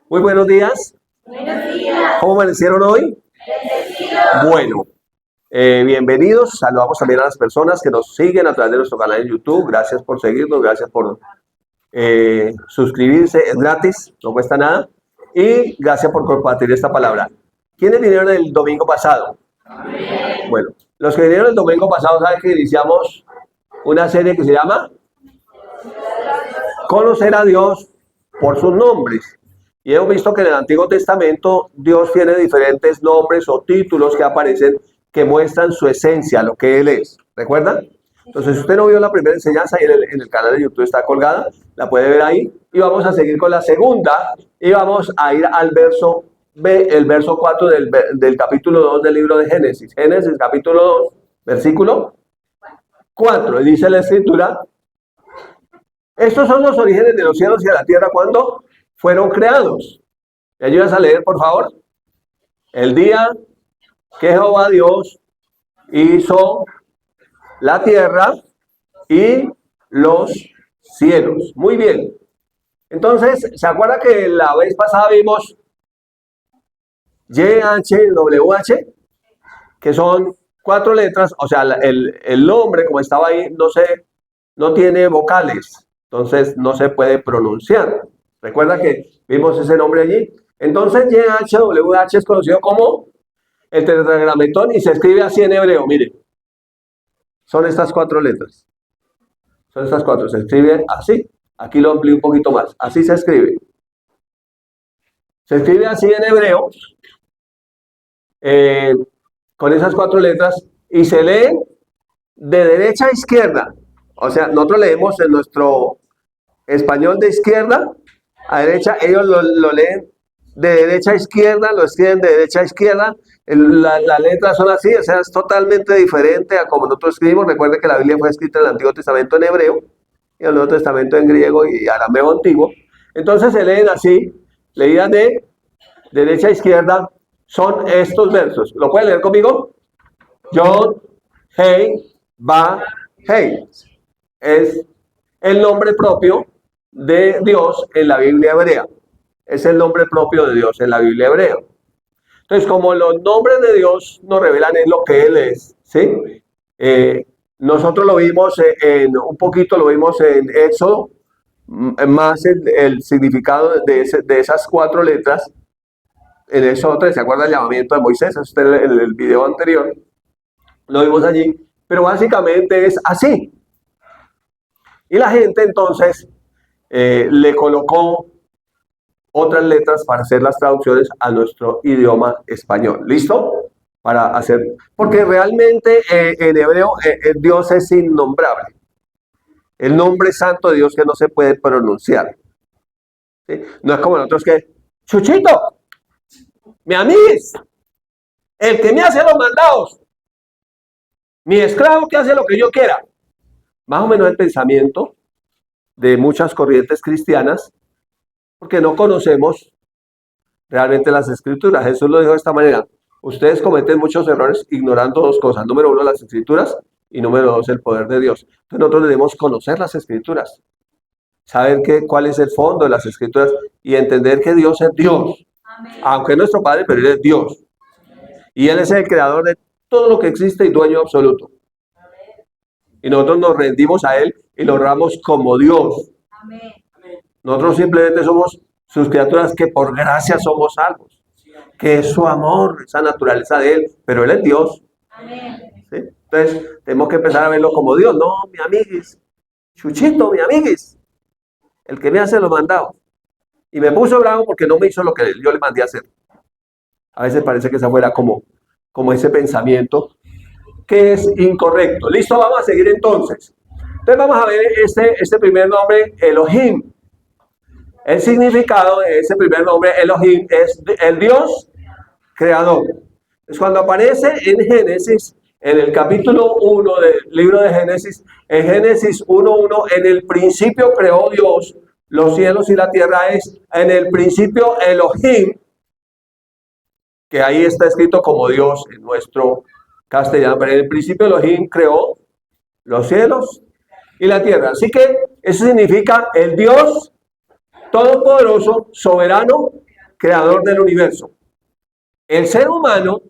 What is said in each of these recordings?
Muy buenos días. Buenos días. ¿Cómo amanecieron hoy? Bendecidos. Bueno, bienvenidos. Saludamos también a las personas que nos siguen a través de nuestro canal en YouTube. Gracias por seguirnos, gracias por suscribirse. Es gratis, no cuesta nada. Y gracias por compartir esta palabra. ¿Quiénes vinieron el domingo pasado? Amén. Bueno, los que vinieron el domingo pasado saben que iniciamos una serie que se llama Conocer a Dios por sus nombres. Y hemos visto que en el Antiguo Testamento Dios tiene diferentes nombres o títulos que aparecen que muestran su esencia, lo que Él es. ¿Recuerdan? Entonces, si usted no vio la primera enseñanza, ahí en el canal de YouTube está colgada, la puede ver ahí. Y vamos a seguir con la segunda y vamos a ir al verso B, el verso 4 del capítulo 2 del libro de Génesis. Génesis capítulo 2, versículo 4. Y dice la Escritura: estos son los orígenes de los cielos y de la tierra cuando fueron creados. ¿Me ayudas a leer, por favor? El día que Jehová Dios hizo la tierra y los cielos. Muy bien. Entonces, ¿se acuerda que la vez pasada vimos YH, WH? Que son 4 letras, o sea, el nombre, como estaba ahí, no tiene vocales, entonces no se puede pronunciar. ¿Recuerda que vimos ese nombre allí? Entonces, YHWH es conocido como el tetragrametón y se escribe así en hebreo, mire. Son estas 4 letras. Son estas 4, se escribe así. Aquí lo amplío un poquito más. Así se escribe. Se escribe así en hebreo, con esas 4 letras, y se lee de derecha a izquierda. O sea, nosotros leemos en nuestro español de izquierda a derecha, ellos lo leen de derecha a izquierda, lo escriben de derecha a izquierda, las letras son así, o sea, es totalmente diferente a como nosotros escribimos. Recuerden que la Biblia fue escrita en el Antiguo Testamento en hebreo y en el Nuevo Testamento en griego y arameo antiguo. Entonces se leen así, leídas de derecha a izquierda, son estos versos. ¿Lo pueden leer conmigo? Yod, Hei, Ba, Hei. Es el nombre propio de Dios en la Biblia hebrea. Es el nombre propio de Dios en la Biblia hebrea. Entonces, como los nombres de Dios nos revelan en lo que Él es, ¿sí? Nosotros lo vimos un poquito, lo vimos en Éxodo, más el significado de esas 4 letras. En Éxodo 3, ¿se acuerda el llamamiento de Moisés? Usted en el video anterior lo vimos allí, pero básicamente es así. Y la gente entonces le colocó otras letras para hacer las traducciones a nuestro idioma español. ¿Listo? Para hacer, porque realmente en hebreo Dios es innombrable. El nombre santo de Dios que no se puede pronunciar. ¿Sí? No es como nosotros que, Chuchito, mi amiguis, el que me hace los mandados, mi esclavo que hace lo que yo quiera. Más o menos el pensamiento de muchas corrientes cristianas, porque no conocemos realmente las escrituras. Jesús lo dijo de esta manera: ustedes cometen muchos errores ignorando 2 cosas. Número 1, las escrituras, y número 2, el poder de Dios. Entonces nosotros debemos conocer las escrituras, saber cuál es el fondo de las escrituras y entender que Dios es Dios. Amén. Aunque es nuestro Padre, pero Él es Dios. Y Él es el creador de todo lo que existe y dueño absoluto. Y nosotros nos rendimos a Él y lo honramos como Dios. Amén. Nosotros simplemente somos sus criaturas que por gracia somos salvos. Que es su amor, esa naturaleza de Él, pero Él es Dios. Amén. ¿Sí? Entonces, tenemos que empezar a verlo como Dios. No, mi amiguis, Chuchito, mi amiguis, el que me hace los mandados. Y me puso bravo porque no me hizo lo que yo le mandé a hacer. A veces parece que esa fuera como ese pensamiento que es incorrecto. Listo, vamos a seguir entonces. Entonces vamos a ver este primer nombre, Elohim. El significado de ese primer nombre, Elohim, es el Dios creador. Es cuando aparece en Génesis, en el capítulo 1 del libro de Génesis, en Génesis 1:1, en el principio creó Dios los cielos y la tierra. Es en el principio Elohim, que ahí está escrito como Dios en nuestro castellano, pero en el principio Elohim creó los cielos y la tierra. Así que eso significa el Dios todopoderoso, soberano creador del universo. El ser humano,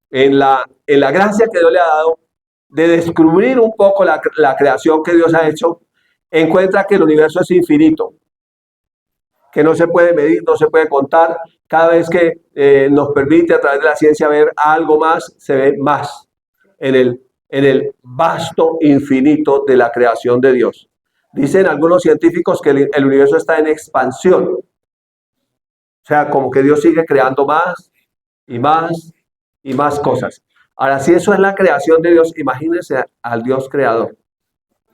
en la gracia que Dios le ha dado, de descubrir un poco la creación que Dios ha hecho, encuentra que el universo es infinito, que no se puede medir, no se puede contar. Cada vez que nos permite a través de la ciencia ver algo más, se ve más en el vasto infinito de la creación de Dios. Dicen algunos científicos que el universo está en expansión. O sea, como que Dios sigue creando más y más y más cosas. Ahora, si eso es la creación de Dios, imagínense al Dios creador,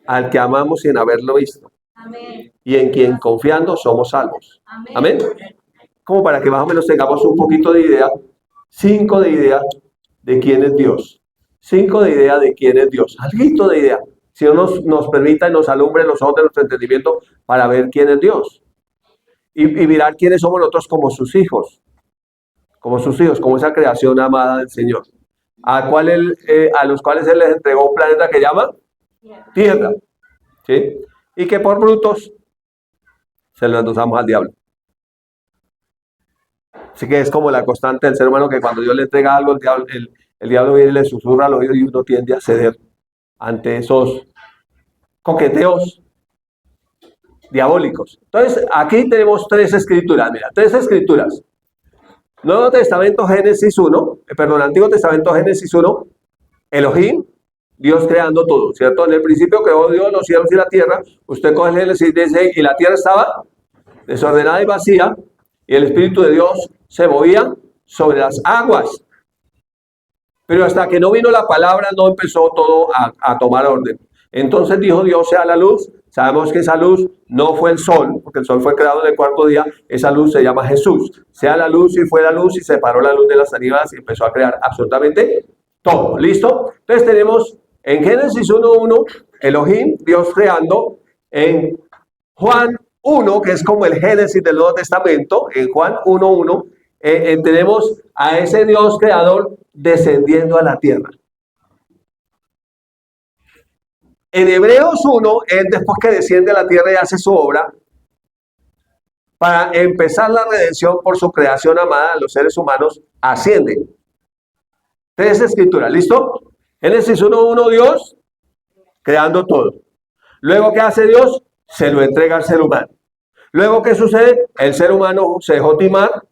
al que amamos sin haberlo visto. Amén. Y en quien confiando somos salvos. Amén. Amén. Como para que más o menos tengamos un poquito de idea, 5 de idea de quién es Dios. 5 de idea de quién es Dios. Alguito de idea. Si Dios nos permita y nos alumbre los ojos de nuestro entendimiento para ver quién es Dios. Y mirar quiénes somos nosotros como sus hijos. Como sus hijos, como esa creación amada del Señor. A los cuales Él les entregó un planeta que llama Tierra. ¿Sí? Y que por brutos se lo endosamos al diablo. Así que es como la constante del ser humano, que cuando Dios le entrega algo, el diablo viene y le susurra al oído y uno tiende a ceder ante esos coqueteos diabólicos. Entonces, aquí tenemos 3 escrituras, mira, 3 escrituras. Nuevo Testamento, Génesis 1, Antiguo Testamento, Génesis 1, Elohim, Dios creando todo, ¿cierto? En el principio creó Dios los cielos y la tierra. Usted coge el Génesis y dice, y la tierra estaba desordenada y vacía, y el Espíritu de Dios se movía sobre las aguas. Pero hasta que no vino la palabra, no empezó todo a tomar orden. Entonces dijo Dios, sea la luz. Sabemos que esa luz no fue el sol, porque el sol fue creado en el 4º día. Esa luz se llama Jesús. Sea la luz, y fue la luz, y separó la luz de las tinieblas y empezó a crear absolutamente todo. ¿Listo? Entonces tenemos en Génesis 1:1, Elohim, Dios creando. En Juan 1, que es como el Génesis del Nuevo Testamento, en Juan 1:1, tenemos a ese Dios creador descendiendo a la tierra. En Hebreos 1, él después que desciende a la tierra y hace su obra, para empezar la redención por su creación amada, los seres humanos ascienden. 3 escrituras, ¿listo? Génesis 1:1, Dios creando todo. Luego, ¿qué hace Dios? Se lo entrega al ser humano. Luego, ¿qué sucede? El ser humano se dejó timar,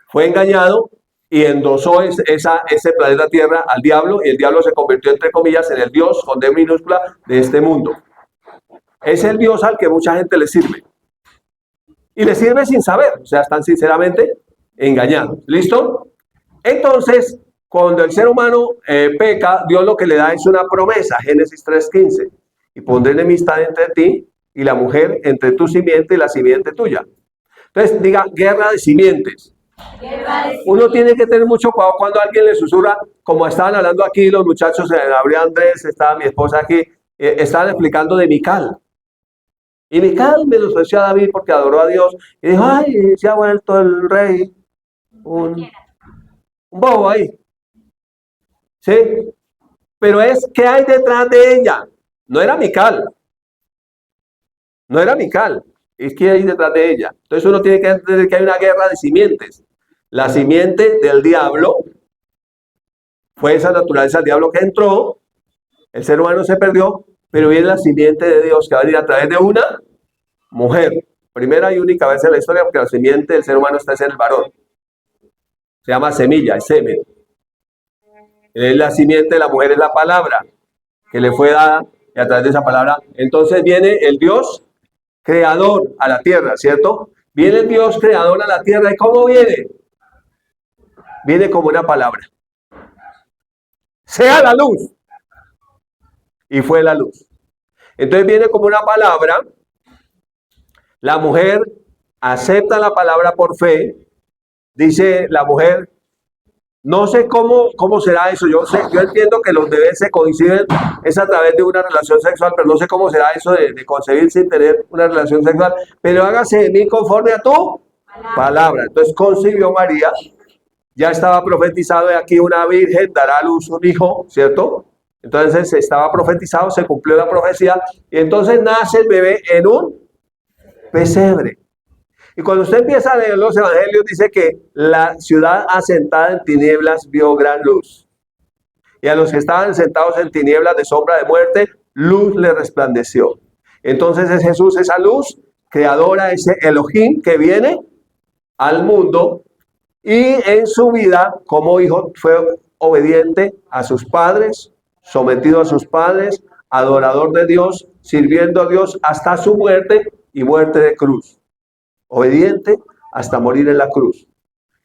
fue engañado y endosó ese planeta Tierra al diablo, y el diablo se convirtió, entre comillas, en el Dios con D minúscula de este mundo. Es el Dios al que mucha gente le sirve. Y le sirve sin saber, o sea, están sinceramente engañados. ¿Listo? Entonces, cuando el ser humano peca, Dios lo que le da es una promesa, Génesis 3:15. Y pondré enemistad entre ti y la mujer, entre tu simiente y la simiente tuya. Entonces, diga, guerra de simientes. Uno tiene que tener mucho cuidado cuando alguien le susurra, como estaban hablando aquí los muchachos, Gabriel Andrés, estaba mi esposa aquí, estaban explicando de Mical. Y Mical menospreció a David porque adoró a Dios. Y dijo, ay, se ha vuelto el rey un bobo ahí. ¿Sí? Pero es, ¿qué hay detrás de ella? No era Mical. No era Mical. Es que hay detrás de ella. Entonces uno tiene que entender que hay una guerra de simientes. La simiente del diablo fue esa naturaleza del diablo que entró, el ser humano se perdió, pero viene la simiente de Dios que va a venir a través de una mujer. Primera y única vez en la historia, porque la simiente del ser humano está en el varón. Se llama semilla, es semen. Es la simiente de la mujer, es la palabra que le fue dada, y a través de esa palabra, entonces viene el Dios creador a la tierra, ¿cierto? Viene el Dios creador a la tierra, ¿y cómo viene? Viene como una palabra. Sea la luz. Y fue la luz. Entonces viene como una palabra. La mujer acepta la palabra por fe. Dice la mujer, no sé cómo será eso. Yo entiendo que los bebés se coinciden es a través de una relación sexual, pero no sé cómo será eso de concebir sin tener una relación sexual. Pero hágase de mí conforme a tu palabra. Entonces concibió María. Ya estaba profetizado, de aquí una virgen dará a luz un hijo, ¿cierto? Entonces estaba profetizado, se cumplió la profecía, y entonces nace el bebé en un pesebre. Y cuando usted empieza a leer los evangelios, dice que la ciudad asentada en tinieblas vio gran luz. Y a los que estaban sentados en tinieblas de sombra de muerte, luz le resplandeció. Entonces es Jesús esa luz creadora, ese Elohim que viene al mundo y en su vida como hijo fue obediente a sus padres, sometido a sus padres, adorador de Dios, sirviendo a Dios hasta su muerte y muerte de cruz. Obediente hasta morir en la cruz.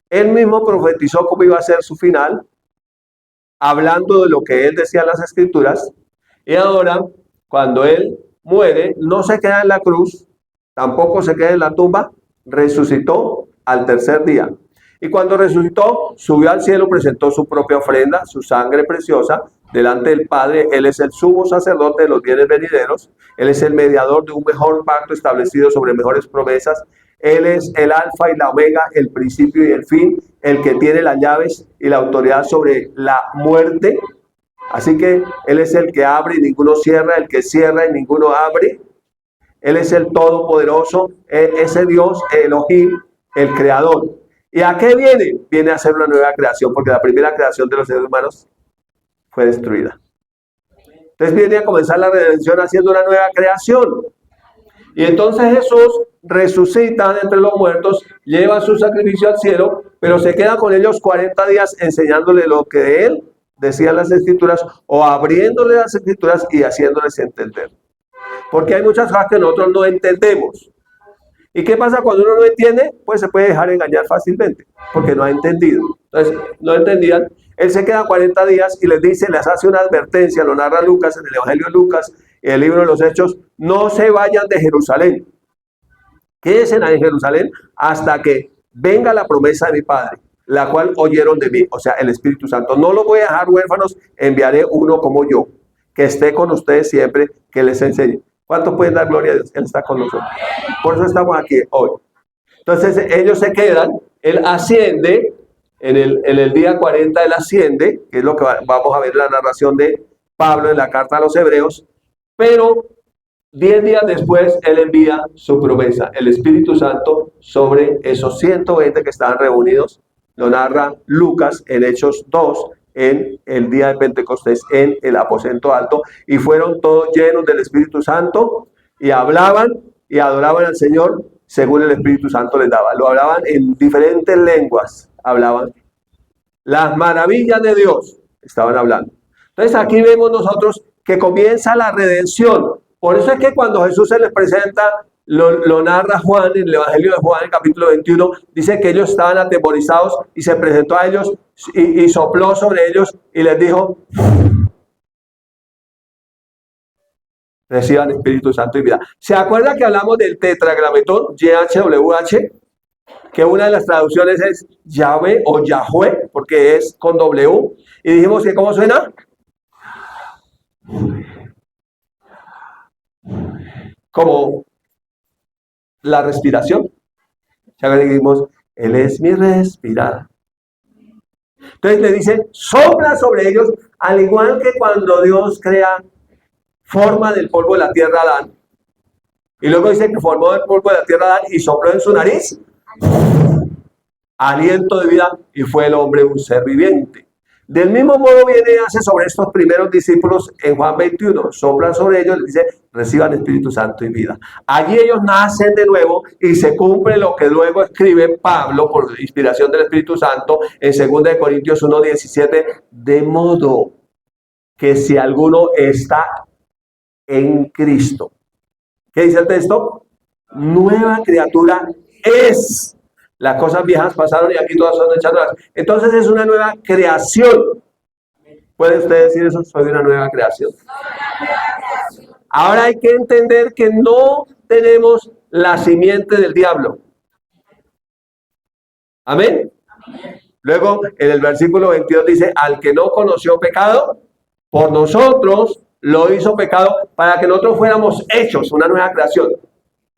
Él mismo profetizó cómo iba a ser su final, hablando de lo que él decía en las escrituras, y ahora cuando él muere, no se queda en la cruz, tampoco se queda en la tumba, resucitó al tercer día. Y cuando resucitó, subió al cielo, presentó su propia ofrenda, su sangre preciosa, delante del Padre. Él es el sumo sacerdote de los bienes venideros. Él es el mediador de un mejor pacto establecido sobre mejores promesas. Él es el alfa y la omega, el principio y el fin, el que tiene las llaves y la autoridad sobre la muerte. Así que Él es el que abre y ninguno cierra, el que cierra y ninguno abre. Él es el todopoderoso, ese Dios, Elohim, el creador. ¿Y a qué viene? Viene a ser una nueva creación, porque la primera creación de los seres humanos fue destruida. Entonces viene a comenzar la redención haciendo una nueva creación. Y entonces Jesús resucita de entre los muertos, lleva su sacrificio al cielo, pero se queda con ellos 40 días enseñándole lo que de él decían las escrituras, o abriéndole las escrituras y haciéndoles entender. Porque hay muchas cosas que nosotros no entendemos. ¿Y qué pasa cuando uno no entiende? Pues se puede dejar engañar fácilmente, porque no ha entendido. Entonces, no entendían. Él se queda 40 días y les dice, les hace una advertencia, lo narra Lucas en el Evangelio de Lucas, en el libro de los Hechos, no se vayan de Jerusalén. Quédense en Jerusalén hasta que venga la promesa de mi Padre, la cual oyeron de mí, o sea, el Espíritu Santo. No los voy a dejar huérfanos, enviaré uno como yo, que esté con ustedes siempre, que les enseñe. ¿Cuántos pueden dar gloria a Dios? Él está con nosotros. Por eso estamos aquí hoy. Entonces ellos se quedan, él asciende, en el día 40 él asciende, que es lo que vamos a ver en la narración de Pablo en la carta a los Hebreos, pero 10 días después él envía su promesa, el Espíritu Santo, sobre esos 120 que estaban reunidos. Lo narra Lucas en Hechos 2, en el día de Pentecostés, en el aposento alto, y fueron todos llenos del Espíritu Santo, y hablaban y adoraban al Señor según el Espíritu Santo les daba. Lo hablaban en diferentes lenguas, hablaban. Las maravillas de Dios estaban hablando. Entonces aquí vemos nosotros que comienza la redención. Por eso es que cuando Jesús se les presenta, lo narra Juan en el Evangelio de Juan, en el capítulo 21, dice que ellos estaban atemorizados y se presentó a ellos y sopló sobre ellos y les dijo, reciban Espíritu Santo y vida. ¿Se acuerda que hablamos del tetragrametón, YHWH? Que una de las traducciones es Yahweh o Yahweh, porque es con W. Y dijimos que ¿cómo suena? Como la respiración. Ya dijimos, Él es mi respirar. Entonces le dice, sopla sobre ellos, al igual que cuando Dios crea forma del polvo de la tierra a Adán. Y luego dice que formó del polvo de la tierra a Adán y sopló en su nariz aliento de vida y fue el hombre un ser viviente. Del mismo modo viene y hace sobre estos primeros discípulos en Juan 21, sopla sobre ellos y dice, reciban Espíritu Santo y vida. Allí ellos nacen de nuevo y se cumple lo que luego escribe Pablo por inspiración del Espíritu Santo en 2 Corintios 1:17, de modo que si alguno está en Cristo. ¿Qué dice el texto? Nueva criatura es. Las cosas viejas pasaron y aquí todas son hechas nuevas. Entonces es una nueva creación. ¿Puede usted decir eso? Soy una nueva creación. Ahora hay que entender que no tenemos la simiente del diablo. ¿Amén? Luego en el versículo 22 dice, al que no conoció pecado, por nosotros lo hizo pecado para que nosotros fuéramos hechos, una nueva creación.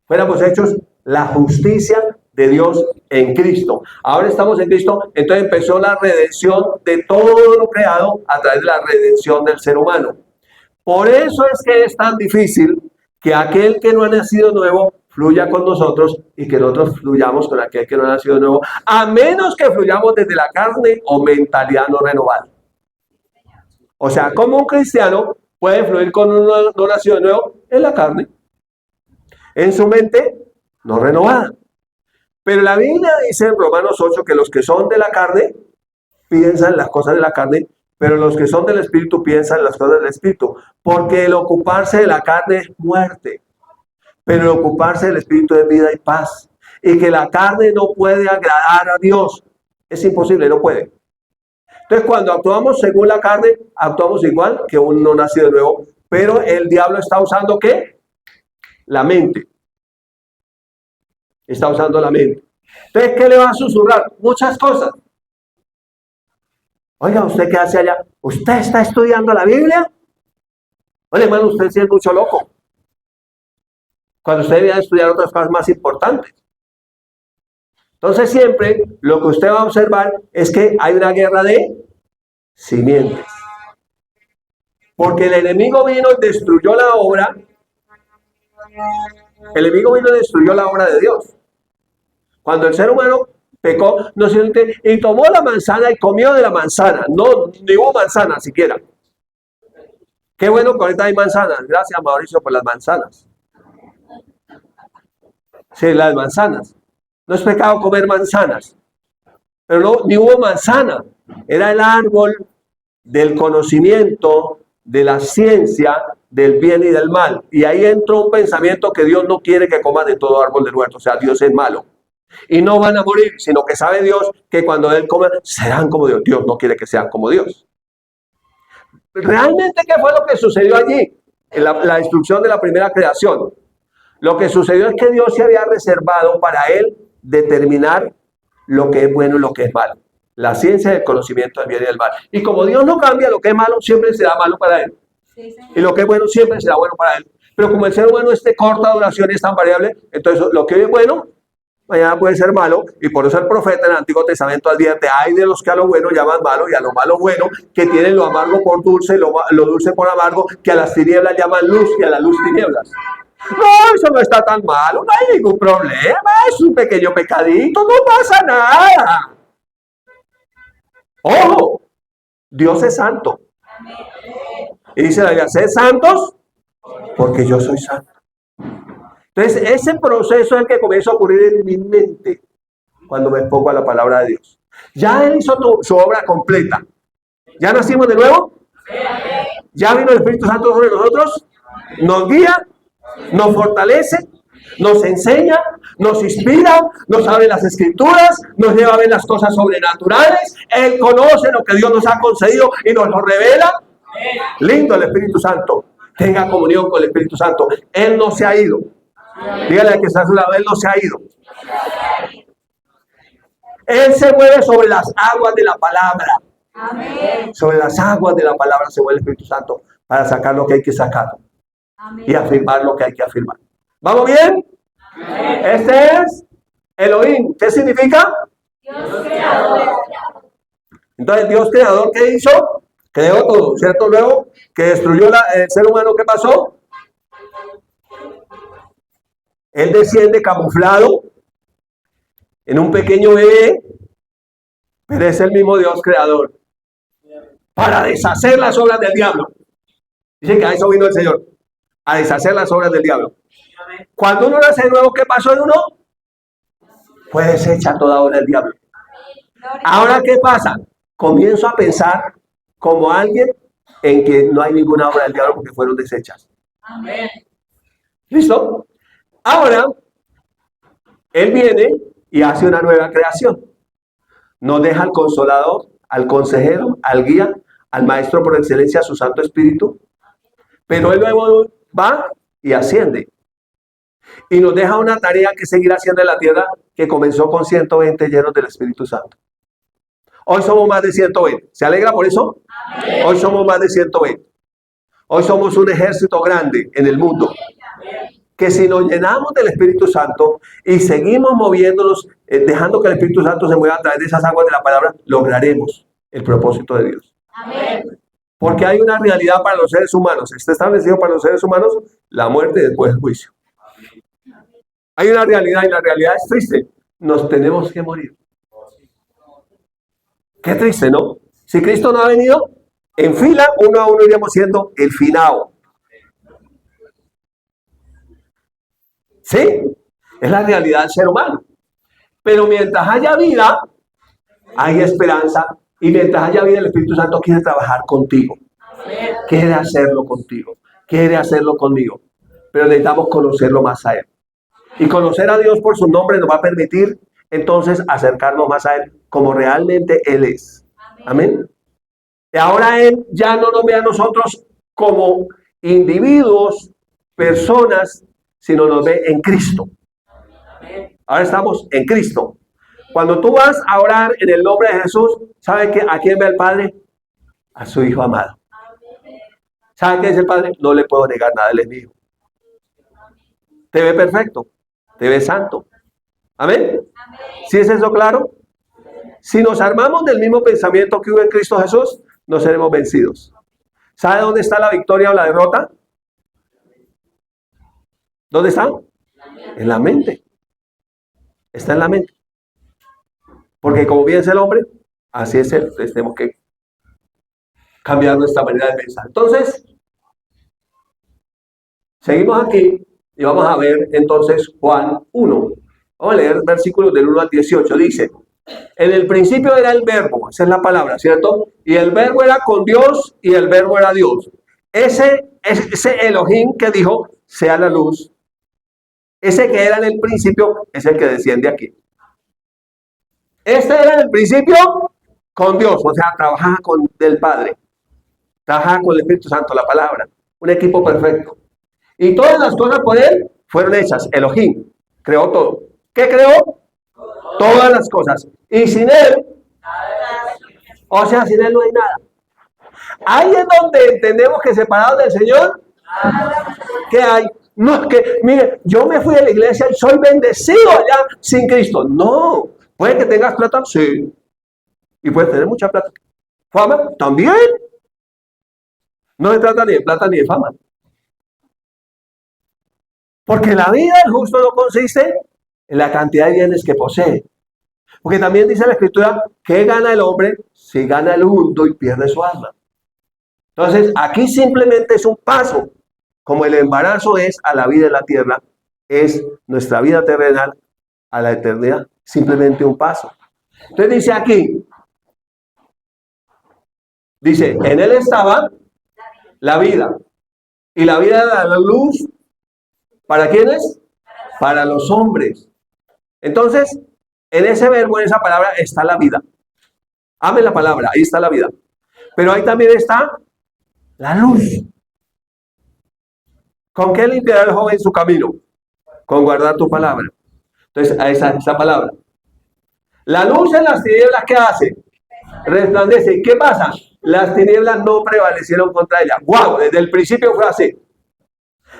Fuéramos hechos la justicia de Dios en Cristo. Ahora estamos en Cristo, entonces empezó la redención de todo lo creado a través de la redención del ser humano. Por eso es que es tan difícil que aquel que no ha nacido nuevo fluya con nosotros y que nosotros fluyamos con aquel que no ha nacido de nuevo, a menos que fluyamos desde la carne o mentalidad no renovada. O sea, como un cristiano puede fluir con uno no nacido de nuevo en la carne, en su mente no renovada. Pero la Biblia dice en Romanos 8 que los que son de la carne piensan las cosas de la carne, pero los que son del Espíritu piensan las cosas del Espíritu. Porque el ocuparse de la carne es muerte, pero el ocuparse del Espíritu es vida y paz. Y que la carne no puede agradar a Dios. Es imposible, no puede. Entonces, cuando actuamos según la carne, actuamos igual que un no nacido de nuevo. Pero el diablo está usando ¿qué? La mente. Está usando la mente. Entonces, ¿qué le va a susurrar? Muchas cosas. Oiga, ¿usted qué hace allá? ¿Usted está estudiando la Biblia? Oye, hermano, usted sí es mucho loco. Cuando usted debía estudiar otras cosas más importantes. Entonces, siempre lo que usted va a observar es que hay una guerra de simientes. Porque el enemigo vino y destruyó la obra. El enemigo vino y destruyó la obra de Dios. Cuando el ser humano pecó, no se y tomó la manzana y comió de la manzana. No, ni hubo manzana siquiera. Qué bueno que ahorita hay manzanas. Gracias, Mauricio, por las manzanas. Sí, las manzanas. No es pecado comer manzanas. Pero no, ni hubo manzana. Era el árbol del conocimiento, de la ciencia, del bien y del mal. Y ahí entró un pensamiento que Dios no quiere que coman de todo árbol del huerto. O sea, Dios es malo. Y no van a morir, sino que sabe Dios que cuando Él come, serán como Dios. Dios no quiere que sean como Dios. ¿Realmente qué fue lo que sucedió allí? En la destrucción de la primera creación. Lo que sucedió es que Dios se había reservado para Él determinar lo que es bueno y lo que es malo. La ciencia del conocimiento del bien y del mal. Y como Dios no cambia, lo que es malo siempre será malo para Él. Y lo que es bueno siempre será bueno para Él. Pero como el ser humano es de corta duración y es tan variable, entonces lo que es bueno mañana puede ser malo, y por eso el profeta en el Antiguo Testamento advierte: ay de los que a lo bueno llaman malo y a lo malo bueno, que tienen lo amargo por dulce, lo dulce por amargo, que a las tinieblas llaman luz y a la luz tinieblas. No, eso no está tan malo, no hay ningún problema, es un pequeño pecadito, no pasa nada. Ojo, Dios es santo. Y dice la Biblia: sed santos porque yo soy santo. Entonces, ese proceso es el que comienza a ocurrir en mi mente cuando me expongo a la palabra de Dios. Ya Él hizo su obra completa. ¿Ya nacimos de nuevo? ¿Ya vino el Espíritu Santo sobre nosotros? Nos guía, nos fortalece, nos enseña, nos inspira, nos abre las Escrituras, nos lleva a ver las cosas sobrenaturales. Él conoce lo que Dios nos ha concedido y nos lo revela. Lindo el Espíritu Santo. Tenga comunión con el Espíritu Santo. Él no se ha ido. Dígale al que está a su lado: Él no se ha ido. Él se mueve sobre las aguas de la palabra. Amén. Sobre las aguas de la palabra se mueve el Espíritu Santo para sacar lo que hay que sacar. Amén. Y afirmar lo que hay que afirmar. ¿Vamos bien? Amén. Este es Elohim. ¿Qué significa? Dios creador. Entonces, Dios creador, ¿qué hizo? Creó todo, ¿cierto? Luego que destruyó el ser humano, ¿qué pasó? Él desciende camuflado en un pequeño bebé, pero es el mismo Dios creador para deshacer las obras del diablo. Dicen que a eso vino el Señor, a deshacer las obras del diablo. Cuando uno nace de nuevo, ¿qué pasó en uno? Pues desecha toda obra del diablo. Ahora, ¿qué pasa? Comienzo a pensar como alguien en que no hay ninguna obra del diablo porque fueron desechas. Amén. ¿Listo? Ahora, Él viene y hace una nueva creación. Nos deja al Consolador, al Consejero, al Guía, al Maestro por excelencia, su Santo Espíritu. Pero Él luego va y asciende. Y nos deja una tarea que seguir haciendo en la tierra, que comenzó con 120 llenos del Espíritu Santo. Hoy somos más de 120. ¿Se alegra por eso? Amén. Hoy somos más de 120. Hoy somos un ejército grande en el mundo. Que si nos llenamos del Espíritu Santo y seguimos moviéndonos, dejando que el Espíritu Santo se mueva a través de esas aguas de la palabra, lograremos el propósito de Dios. Amén. Porque hay una realidad para los seres humanos. Está establecido para los seres humanos la muerte y después el juicio. Hay una realidad y la realidad es triste. Nos tenemos que morir. Qué triste, ¿no? Si Cristo no ha venido, en fila, uno a uno iríamos siendo el finado. ¿Sí? Es la realidad del ser humano. Pero mientras haya vida, hay esperanza. Y mientras haya vida, el Espíritu Santo quiere trabajar contigo. Quiere hacerlo contigo. Quiere hacerlo conmigo. Pero necesitamos conocerlo más a Él. Y conocer a Dios por su nombre nos va a permitir entonces acercarnos más a Él como realmente Él es. Amén. Y ahora Él ya no nos ve a nosotros como individuos, personas, sino nos ve en Cristo. Ahora estamos en Cristo. Cuando tú vas a orar en el nombre de Jesús, ¿sabe a quién ve el Padre? A su Hijo amado. ¿Sabe qué es el Padre? No le puedo negar nada, Él es mi Hijo. Te ve perfecto, te ve santo. ¿Amén? ¿Sí es eso claro? Si nos armamos del mismo pensamiento que hubo en Cristo Jesús, no seremos vencidos. ¿Sabe dónde está la victoria o la derrota? ¿Dónde está? En la mente. Está en la mente. Porque como bien es el hombre, así es él. Entonces tenemos que cambiar nuestra manera de pensar. Entonces, seguimos aquí y vamos a ver entonces Juan 1. Vamos a leer versículos del 1 al 18. Dice, en el principio era el verbo, esa es la palabra, ¿cierto? Y el verbo era con Dios y el verbo era Dios. Ese Elohim que dijo, sea la luz. Ese que era en el principio es el que desciende aquí. Este era en el principio con Dios, o sea, trabajaba con el Padre. Trabajaba con el Espíritu Santo, la palabra. Un equipo perfecto. Y todas las cosas por él fueron hechas. Elohim creó todo. ¿Qué creó? Todas las cosas. Y sin él, o sea, sin él no hay nada. Ahí es donde entendemos que separados del Señor, ¿qué hay? No es que, mire, yo me fui a la iglesia y soy bendecido allá sin Cristo. No. ¿Puede que tengas plata? Sí. Y puedes tener mucha plata. ¿Fama? También. No se trata ni de plata ni de fama. Porque la vida del justo no consiste en la cantidad de bienes que posee. Porque también dice la Escritura, ¿qué gana el hombre si gana el mundo y pierde su alma? Entonces, aquí simplemente es un paso, como el embarazo es a la vida en la tierra, es nuestra vida terrenal a la eternidad, simplemente un paso. Entonces dice aquí, dice, en él estaba la vida, y la vida era la luz, ¿para quiénes? Para los hombres. Entonces, en ese verbo, en esa palabra, está la vida. Ame la palabra, ahí está la vida. Pero ahí también está la luz. ¿Con qué limpiará el joven su camino? Con guardar tu palabra. Entonces, a esa palabra. La luz en las tinieblas, ¿qué hace? Resplandece. ¿Qué pasa? Las tinieblas no prevalecieron contra ella. ¡Wow! Desde el principio fue así.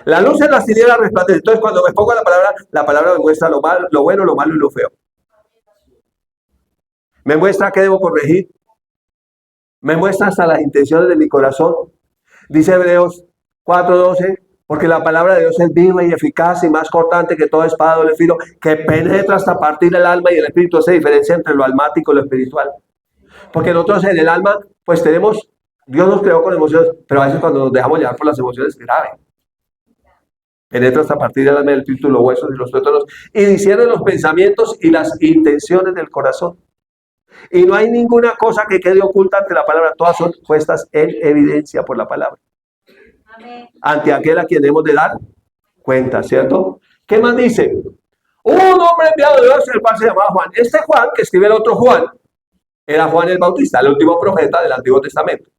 La luz en las tinieblas resplandece. Entonces, cuando me pongo la palabra me muestra lo malo, lo bueno, lo malo y lo feo. Me muestra qué debo corregir. Me muestra hasta las intenciones de mi corazón. Dice Hebreos 4:12, porque la palabra de Dios es viva y eficaz y más cortante que toda espada de doble filo, que penetra hasta partir el alma y el espíritu. Hace diferencia entre lo almático y lo espiritual. Porque nosotros en el alma, pues tenemos, Dios nos creó con emociones, pero a veces cuando nos dejamos llevar por las emociones es grave. Penetra hasta partir del alma y el espíritu, los huesos y los tuétanos, y discierne los pensamientos y las intenciones del corazón. Y no hay ninguna cosa que quede oculta ante la palabra, todas son puestas en evidencia por la palabra. Amén. Ante aquel a quien hemos de dar cuenta, ¿cierto? ¿Qué más dice? Un hombre enviado de Dios, el cual se llamaba Juan. Este Juan, que escribe el otro Juan, era Juan el Bautista, el último profeta del Antiguo Testamento.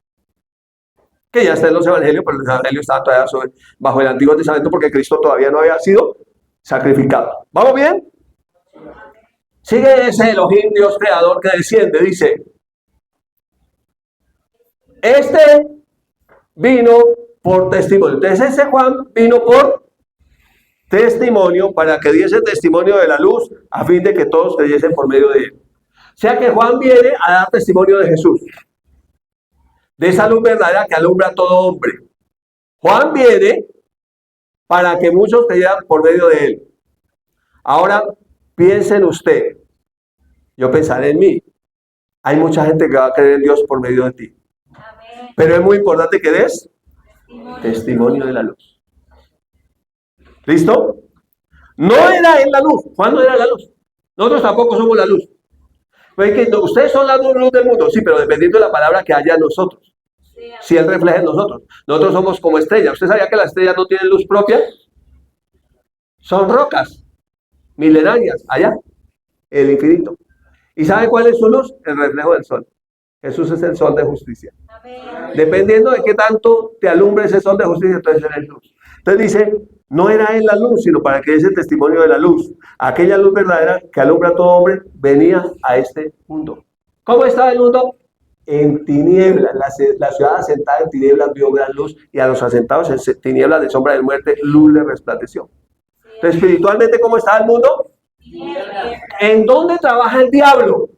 Que ya está en los evangelios, pero los evangelios estaban todavía bajo el Antiguo Testamento porque Cristo todavía no había sido sacrificado. ¿Vamos bien? Sigue ese Elohim, Dios creador, que desciende, dice, este vino por testimonio. Entonces ese Juan vino por testimonio para que diese testimonio de la luz a fin de que todos creyesen por medio de él. O sea que Juan viene a dar testimonio de Jesús, de esa luz verdadera que alumbra a todo hombre. Juan viene para que muchos creyeran por medio de él. Ahora, piense en usted. Yo pensaré en mí. Hay mucha gente que va a creer en Dios por medio de ti. Amén. Pero es muy importante que des testimonio de la luz. ¿Listo? No era en la luz. Juan no era la luz. Nosotros tampoco somos la luz. Pues que no, ustedes son la luz del mundo, sí, pero dependiendo de la palabra que haya en nosotros. Si Él refleja en nosotros. Nosotros somos como estrellas. ¿Usted sabía que las estrellas no tienen luz propia? Son rocas milenarias, allá, el infinito. ¿Y sabe cuál es su luz? El reflejo del sol. Jesús es el sol de justicia. Amén. Dependiendo de qué tanto te alumbre ese sol de justicia, entonces eres luz. Entonces dice, no era en la luz, sino para que ese testimonio de la luz. Aquella luz verdadera que alumbra a todo hombre venía a este mundo. ¿Cómo estaba el mundo? En tinieblas. La ciudad asentada en tinieblas vio gran luz, y a los asentados en tinieblas de sombra de muerte, luz le resplandeció. Entonces, espiritualmente, ¿cómo estaba el mundo? ¿En dónde trabaja el diablo?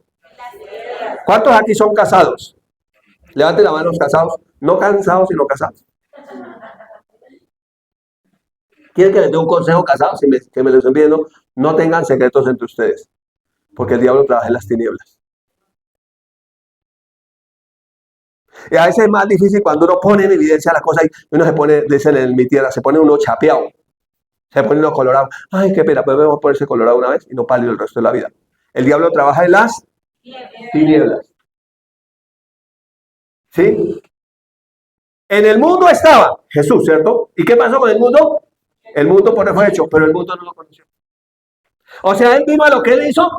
¿Cuántos aquí son casados? Levanten la mano los casados. No cansados, sino casados. ¿Quieren que les dé un consejo casados? Que me lo estén pidiendo. No tengan secretos entre ustedes, porque el diablo trabaja en las tinieblas. Y a veces es más difícil cuando uno pone en evidencia las cosas y uno se pone, dicen en mi tierra, se pone uno chapeado. Se pone uno colorado. Ay, qué pena, pues vamos a ponerse colorado una vez y no pálido el resto de la vida. El diablo trabaja en las tinieblas. ¿Sí? En el mundo estaba Jesús, ¿cierto? ¿Y qué pasó con el mundo? El mundo por él fue hecho, pero el mundo no lo conoció. O sea, él vino a lo que él hizo.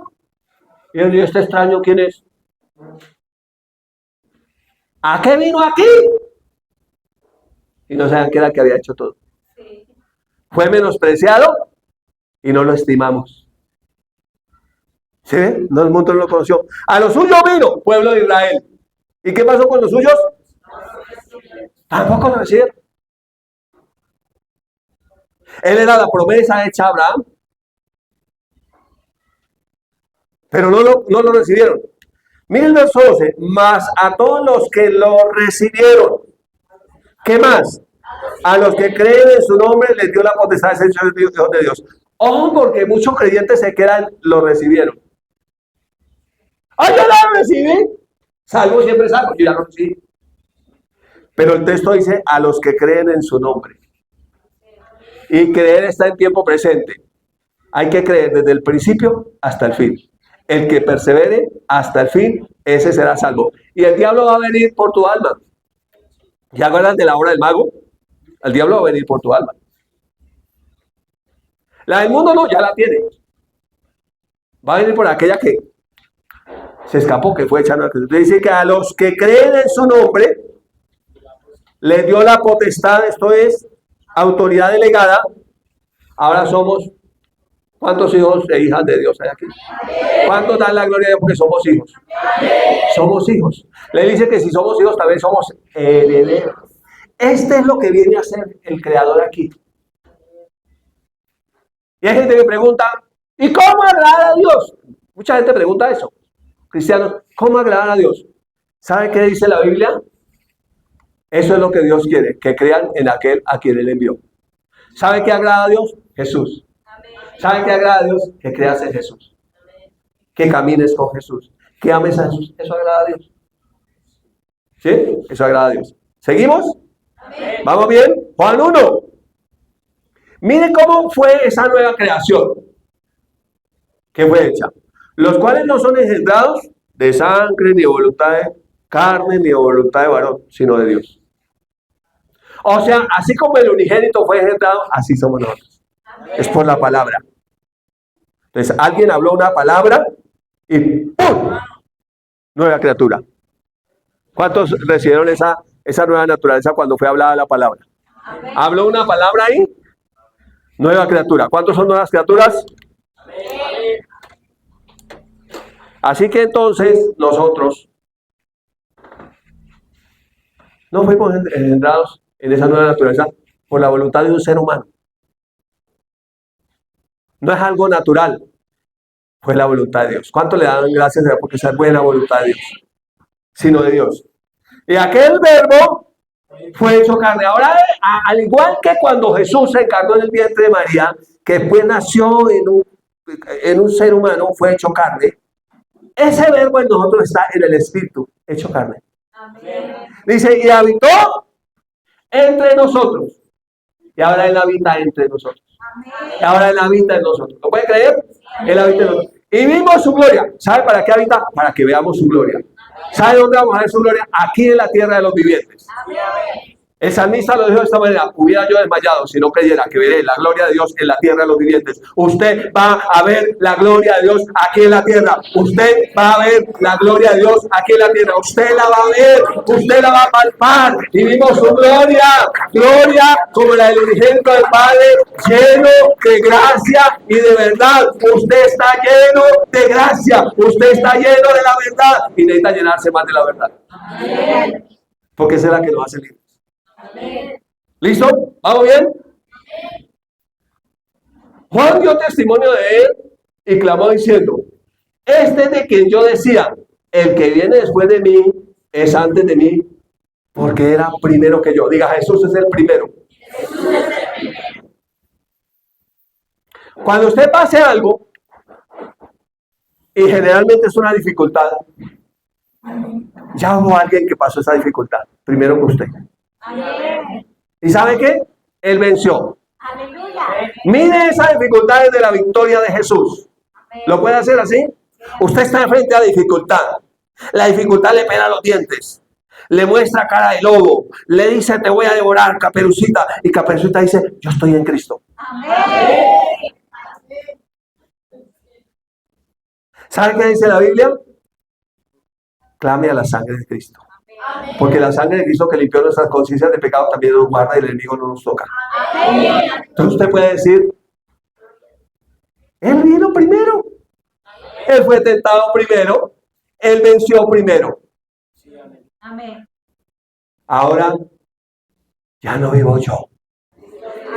Y él dijo, este extraño, ¿quién es? ¿A qué vino aquí? Y no saben qué era el que había hecho todo. Fue menospreciado y no lo estimamos. ¿Sí? No, el mundo no lo conoció. A los suyos vino, pueblo de Israel. ¿Y qué pasó con los suyos? Tampoco lo recibieron. Él era la promesa hecha a Abraham, pero no lo recibieron. Miren el verso 12. Mas a todos los que lo recibieron, ¿qué más? A los que creen en su nombre les dio la potestad de ser hijos de Dios. Ojo, porque muchos creyentes se quedan, lo recibieron. ¡Ah, yo lo recibí! Salvo siempre salvo, yo ya lo recibí. Pero el texto dice, a los que creen en su nombre. Y creer está en tiempo presente. Hay que creer desde el principio hasta el fin. El que persevere hasta el fin, ese será salvo. Y el diablo va a venir por tu alma. ¿Ya acuerdan de la obra del mago? El diablo va a venir por tu alma. La del mundo no, ya la tiene. Va a venir por aquella que se escapó, que fue echando a Cristo. Dice que a los que creen en su nombre, les dio la potestad, esto es, autoridad delegada. Ahora somos, ¿cuántos hijos e hijas de Dios hay aquí? ¿Cuántos dan la gloria a Dios porque somos hijos? Somos hijos. Le dice que si somos hijos también somos herederos. Este es lo que viene a ser el creador aquí. Y hay gente que pregunta, ¿y cómo agradar a Dios? Mucha gente pregunta eso. Cristianos, ¿cómo agradar a Dios? ¿Sabe qué dice la Biblia? Eso es lo que Dios quiere, que crean en aquel a quien Él envió. ¿Sabe qué agrada a Dios? Jesús. ¿Sabe qué agrada a Dios? Que creas en Jesús. Que camines con Jesús. Que ames a Jesús. Eso agrada a Dios. ¿Sí? Eso agrada a Dios. ¿Seguimos? Amén. ¿Vamos bien? Juan 1. Miren cómo fue esa nueva creación que fue hecha. Los cuales no son engendrados de sangre, ni de voluntad de carne, ni de voluntad de varón, sino de Dios. O sea, así como el unigénito fue engendrado, así somos nosotros. Amén. Es por la palabra. Entonces, alguien habló una palabra y ¡pum! Nueva criatura. ¿Cuántos recibieron esa nueva naturaleza cuando fue hablada la palabra? Amén. Habló una palabra ahí, nueva criatura. ¿Cuántos son nuevas criaturas? Amén. Así que entonces nosotros no fuimos engendrados en esa nueva naturaleza por la voluntad de un ser humano. No es algo natural, fue la voluntad de Dios. ¿Cuánto le dan gracias a Dios porque esa es buena voluntad de Dios? Sino de Dios. Y aquel verbo fue hecho carne. Ahora, al igual que cuando Jesús se encarnó en el vientre de María, que después nació en un en un ser humano fue hecho carne, ese verbo en nosotros está en el espíritu, hecho carne. Amén. Dice, y habitó entre nosotros. Y ahora Él habita entre nosotros. Y ahora Él habita en nosotros. ¿Lo puede creer? Él habita en nosotros. Y vimos su gloria. ¿Sabe para qué habita? Para que veamos su gloria. ¿Sabe dónde vamos a ver su gloria? Aquí en la tierra de los vivientes. El salmista lo dijo de esta manera: hubiera yo desmayado si no creyera que veré la gloria de Dios en la tierra de los vivientes. Usted va a ver la gloria de Dios aquí en la tierra. Usted va a ver la gloria de Dios aquí en la tierra. Usted la va a ver, usted la va a palpar. Y vimos su gloria, gloria como la del unigénito del Padre, lleno de gracia y de verdad. Usted está lleno de gracia, usted está lleno de la verdad y necesita llenarse más de la verdad. Porque esa es la que nos hace libres. ¿Listo? ¿Vamos bien? Juan dio testimonio de él y clamó diciendo: este de quien yo decía, el que viene después de mí es antes de mí, porque era primero que yo. Diga, Jesús es el primero. Cuando usted pase algo, y generalmente es una dificultad, ya hubo alguien que pasó esa dificultad primero que usted. ¿Y sabe qué? Él venció. Mire esa dificultad desde la victoria de Jesús. ¿Lo puede hacer así? Usted está enfrente a la dificultad. La dificultad le pela los dientes. Le muestra cara de lobo. Le dice: te voy a devorar, Caperucita. Y Caperucita dice: yo estoy en Cristo. ¿Sabe qué dice la Biblia? Clame a la sangre de Cristo. Porque la sangre de Cristo que limpió nuestras conciencias de pecado también nos guarda y el enemigo no nos toca. Entonces usted puede decir: Él vino primero. Él fue tentado primero. Él venció primero. Ahora ya no vivo yo.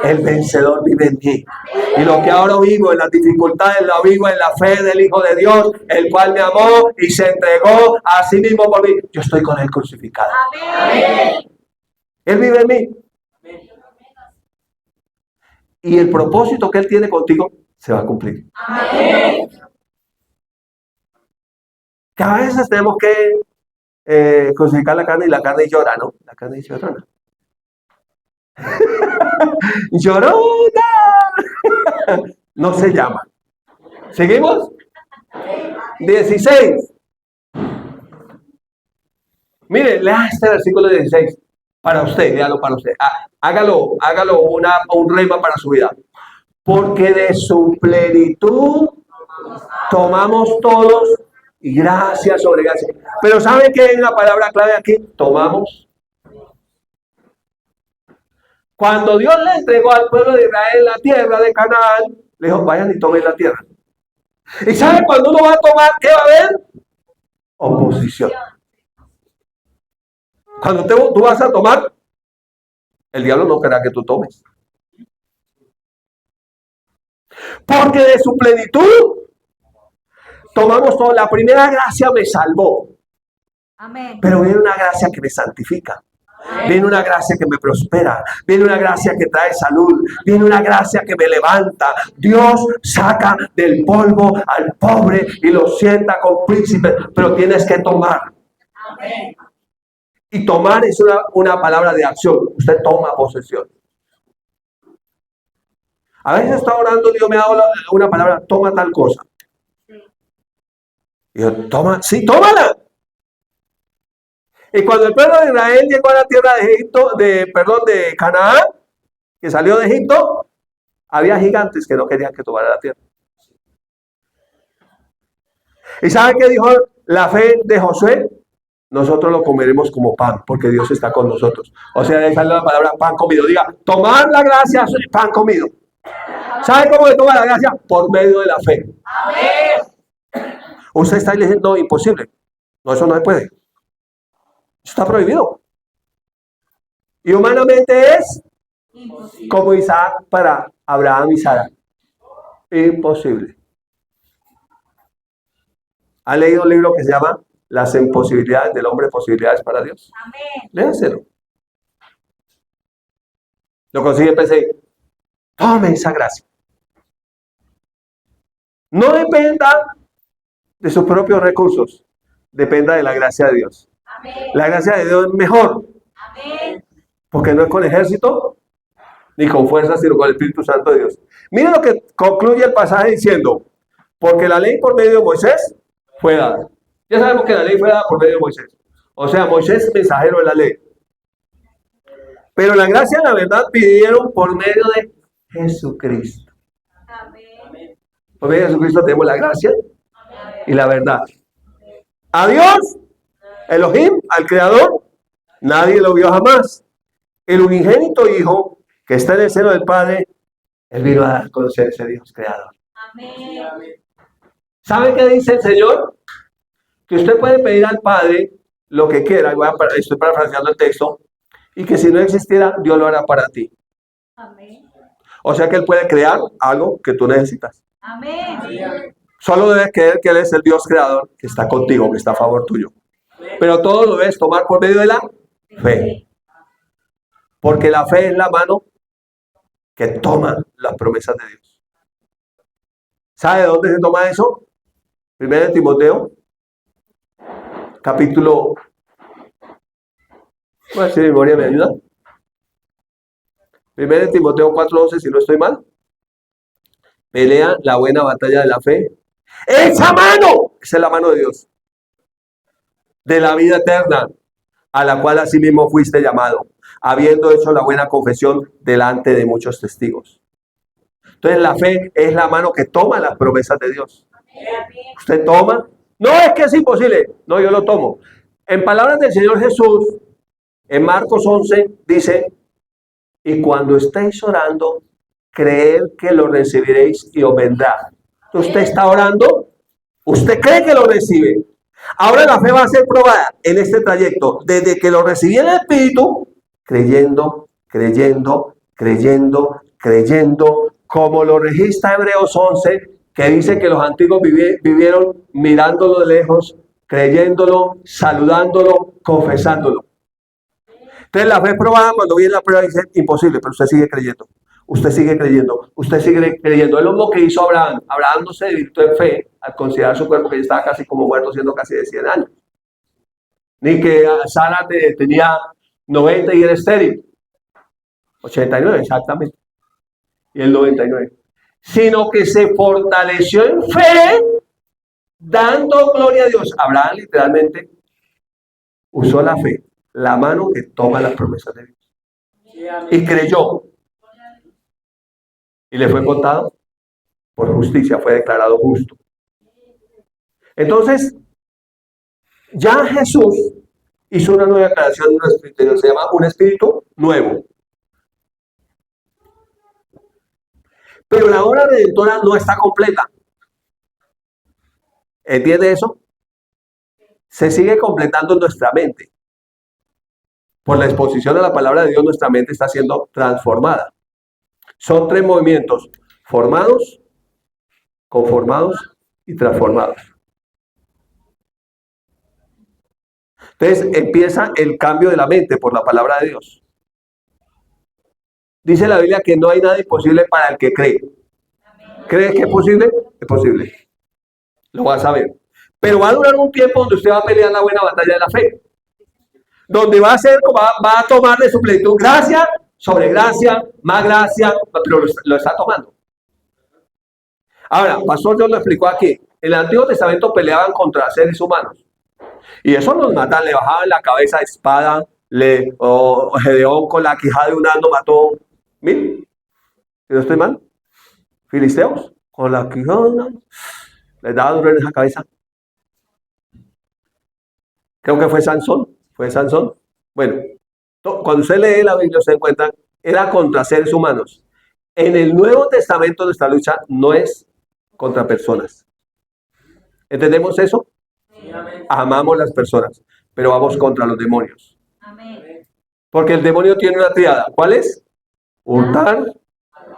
El vencedor vive en mí. Y lo que ahora vivo en las dificultades, lo vivo en la fe del Hijo de Dios, el cual me amó y se entregó a sí mismo por mí. Yo estoy con Él crucificado. Él vive en mí. Y el propósito que Él tiene contigo se va a cumplir. Que a veces tenemos que crucificar la carne y la carne llora, ¿no? La carne llorona. ¡Llorona! No se llama. ¿Seguimos? 16. Mire, lea este versículo 16. Para usted, léalo para usted. Hágalo un rema para su vida. Porque de su plenitud tomamos todos y gracia sobre gracia. Pero ¿sabe qué es la palabra clave aquí? Tomamos. Cuando Dios le entregó al pueblo de Israel la tierra de Canaán, le dijo: vayan y tomen la tierra. ¿Y sabe cuando uno va a tomar, qué va a haber? Oposición. Cuando tú vas a tomar, el diablo no querrá que tú tomes. Porque de su plenitud tomamos todo. La primera gracia me salvó. Pero viene una gracia que me santifica. Viene una gracia que me prospera. Viene una gracia que trae salud. Viene una gracia que me levanta. Dios saca del polvo al pobre y lo sienta con príncipe. Pero tienes que tomar. Y tomar es una palabra de acción. Usted toma posesión. A veces está orando, Dios me ha dado una palabra: toma tal cosa. Y yo: toma, sí, tómala. Y cuando el pueblo de Israel llegó a la tierra de Egipto, de Canaán, que salió de Egipto, había gigantes que no querían que tomara la tierra. ¿Y sabe qué dijo la fe de Josué? Nosotros lo comeremos como pan, porque Dios está con nosotros. O sea, ahí sale la palabra pan comido. Diga: tomar la gracia, pan comido. ¿Sabe cómo se toma la gracia? Por medio de la fe. Usted está diciendo: no, imposible. No, eso no se puede. Eso está prohibido. Y humanamente es como Isaac para Abraham y Sara. Imposible. ¿Ha leído un libro que se llama Las imposibilidades del hombre, posibilidades para Dios? Léanselo. Lo consigue en PC. Tome esa gracia. No dependa de sus propios recursos, dependa de la gracia de Dios. Amén. La gracia de Dios es mejor, Amén. porque no es con ejército ni con fuerza, sino con el Espíritu Santo de Dios. Miren lo que concluye el pasaje diciendo, porque la ley por medio de Moisés fue dada. Ya sabemos que la ley fue dada por medio de Moisés. O sea, Moisés es mensajero de la ley. Pero la gracia y la verdad pidieron por medio de Jesucristo. Amén. Por medio de Jesucristo tenemos la gracia y la verdad. A Dios, Elohim, al Creador, nadie lo vio jamás. El unigénito Hijo que está en el seno del Padre, Él vino a dar a conocer ese Dios Creador. Amén. ¿Sabe qué dice el Señor? Que usted puede pedir al Padre lo que quiera, estoy parafraseando el texto, y que si no existiera, Dios lo hará para ti. Amén. O sea que Él puede crear algo que tú necesitas. Amén. Solo debes creer que Él es el Dios creador que está contigo, que está a favor tuyo. Pero todo lo debes tomar por medio de la fe. Porque la fe es la mano que toma las promesas de Dios. ¿Sabe de dónde se toma eso? Primero de Timoteo, capítulo... Voy a ver si mi memoria me ayuda. Primero de Timoteo 4:12, si no estoy mal. Pelea la buena batalla de la fe. ¡Esa mano! Esa es la mano de Dios. De la vida eterna, a la cual asimismo fuiste llamado, habiendo hecho la buena confesión delante de muchos testigos. Entonces la fe es la mano que toma las promesas de Dios. Usted toma. No es que es imposible. No, yo lo tomo. En palabras del Señor Jesús, en Marcos 11, dice, y cuando estéis orando, creed que lo recibiréis y os vendrá. Usted está orando, usted cree que lo recibe. Ahora la fe va a ser probada en este trayecto, desde que lo recibí en el Espíritu, creyendo, creyendo, creyendo, creyendo, como lo registra Hebreos 11, que dice que los antiguos vivieron mirándolo de lejos, creyéndolo, saludándolo, confesándolo. Entonces la fe probada, cuando viene la prueba, dice imposible, pero usted sigue creyendo. Usted sigue creyendo, usted sigue creyendo. Es lo mismo que hizo Abraham. Abraham no se debilitó en fe al considerar su cuerpo que ya estaba casi como muerto, siendo casi de 100 años. Ni que Sara tenía 90 y era estéril. 89, exactamente. Y el 99. Sino que se fortaleció en fe, dando gloria a Dios. Abraham literalmente usó la fe, la mano que toma las promesas de Dios. Y creyó. Y le fue contado por justicia, fue declarado justo. Entonces, ya Jesús hizo una nueva creación de nuestro interior, se llama un espíritu nuevo. Pero la obra redentora no está completa. ¿Entiende eso? Se sigue completando en nuestra mente. Por la exposición a la palabra de Dios, nuestra mente está siendo transformada. Son 3 movimientos: formados, conformados y transformados. Entonces empieza el cambio de la mente por la palabra de Dios. Dice la Biblia que no hay nada imposible para el que cree. ¿Crees que es posible? Es posible. Lo vas a ver. Pero va a durar un tiempo donde usted va a pelear la buena batalla de la fe. Donde va a tomar de su plenitud gracia sobre gracia, más gracia, pero lo está tomando. Ahora, Pastor Dios lo explicó aquí. En el Antiguo Testamento peleaban contra seres humanos. Y eso los matan, le bajaban la cabeza de espada, Gedeón con la quijada de un asno mató 1000. Si no estoy mal. Filisteos, con la quijada, les daba dolor en esa cabeza. Creo que fue Sansón. Bueno, cuando usted lee la Biblia, se da cuenta, era contra seres humanos. En el Nuevo Testamento nuestra lucha no es contra personas. ¿Entendemos eso? Sí, amén. Amamos las personas, pero vamos contra los demonios. Amén. Porque el demonio tiene una triada. ¿Cuál es? Hurtar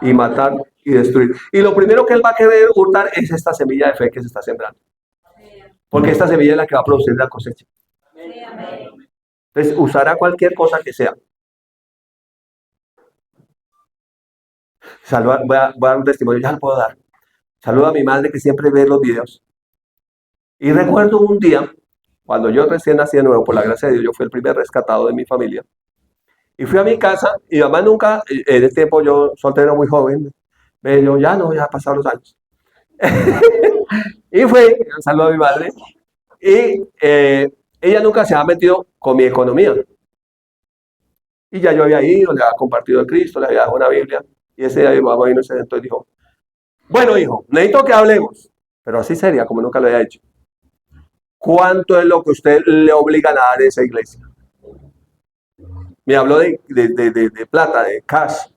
y matar y destruir. Y lo primero que él va a querer hurtar es esta semilla de fe que se está sembrando. Porque esta semilla es la que va a producir la cosecha. Sí, amén. Entonces usará cualquier cosa que sea. Voy a dar un testimonio, ya lo puedo dar. Saludo a mi madre que siempre ve los videos. Y recuerdo un día, cuando yo recién nací de nuevo, por la gracia de Dios, yo fui el primer rescatado de mi familia. Y fui a mi casa y mi mamá nunca, en ese tiempo yo soltero muy joven, yo ya no, ya pasaron los años. Y fue, un saludo a mi madre, y ella nunca se ha metido con mi economía. Y ya yo había ido, le había compartido el Cristo, le había dado una Biblia, y ese día mi mamá vino y se sentó y dijo, bueno hijo, necesito que hablemos, pero así sería, como nunca lo había hecho. ¿Cuánto es lo que usted le obligan a dar a esa iglesia? Me habló de plata, de cash,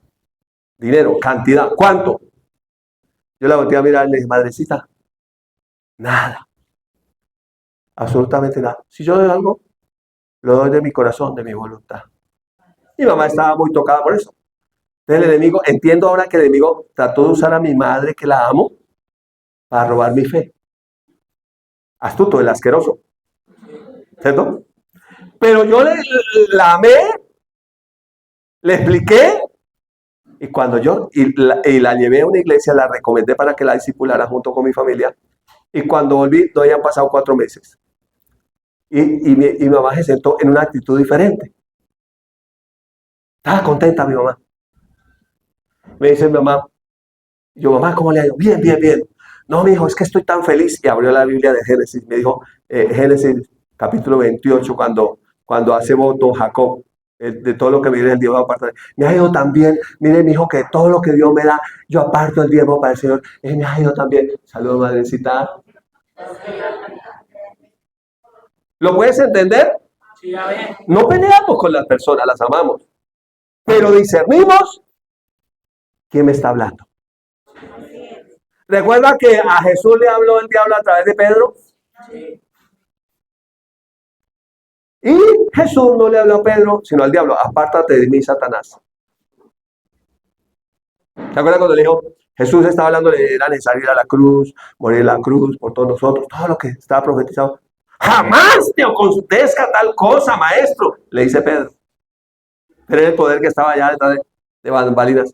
dinero, cantidad. ¿Cuánto? Yo la volteé a mirar y le dije, madrecita, nada, absolutamente nada. Si yo doy algo, lo doy de mi corazón, de mi voluntad. Mi mamá estaba muy tocada por eso. Entonces el enemigo, entiendo ahora que el enemigo trató de usar a mi madre, que la amo, para robar mi fe. Astuto, el asqueroso. ¿Cierto? Pero yo la amé, le expliqué, y cuando yo la llevé a una iglesia, la recomendé para que la discipulara junto con mi familia, y cuando volví, no habían pasado 4 meses. Y mi mamá se sentó en una actitud diferente. Estaba contenta mi mamá. Me dice mi mamá, yo, mamá, ¿cómo le ha ido? Bien, bien, bien. No, mi hijo, es que estoy tan feliz. Y abrió la Biblia de Génesis. Me dijo, Génesis capítulo 28, cuando hace voto Jacob, de todo lo que me viene el diezmo aparta. Me ha ido tan bien. Mire, mi hijo, que todo lo que Dios me da, yo aparto el diezmo para el Señor. Me ha ido tan bien. Saludos, madrecita. ¿Lo puedes entender? Sí, amén. No peleamos con las personas, las amamos. Pero discernimos quién me está hablando. ¿Recuerda que a Jesús le habló el diablo a través de Pedro? Sí. Y Jesús no le habló a Pedro, sino al diablo, apártate de mí, Satanás. ¿Se acuerdan cuando le dijo, Jesús estaba hablando, era necesario ir a la cruz, morir en la cruz por todos nosotros, todo lo que estaba profetizado? Jamás te acontezca tal cosa, maestro, le dice Pedro. Pero era el poder que estaba allá detrás de bambalinas.